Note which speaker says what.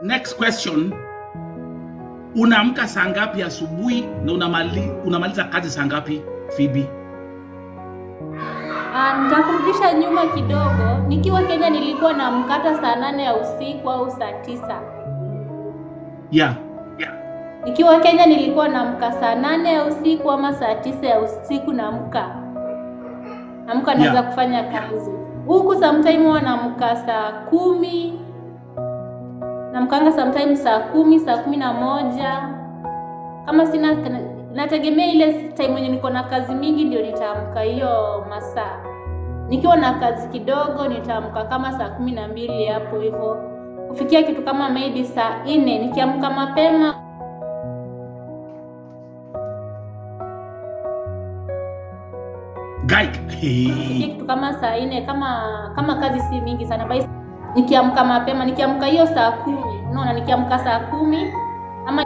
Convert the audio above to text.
Speaker 1: Next question. Unaamka saa ngapi asubuhi na unamaliza kazi saa ngapi, Phoebe?
Speaker 2: Nitakurudisha nyuma kidogo. Nikiwa Kenya nilikuwa naamka saa 8 ya usiku au saa 9.
Speaker 1: Yeah.
Speaker 2: Nikiwa Kenya nilikuwa naamka saa 8 ya usiku ama saa 9 ya usiku naamka naanza kufanya kazi. Huku sometimes huwa naamka saa 10. Naamkanga sometimes saa 10, saa 11. Kama sina, nategemea ile time yenye niko na kazi mingi ndio nitaamka hiyo masaa. Nikiwa na kazi kidogo nitaamka kama saa 12 hapo hivyo. Kufikia kitu kama maybe saa 4 nikiamka mapema. Kitu kama saa 4 kama kazi si mingi sana basi nikiamka mapema, nikiamka hiyo saa 10. Unaona, nikiamka saa 10 ama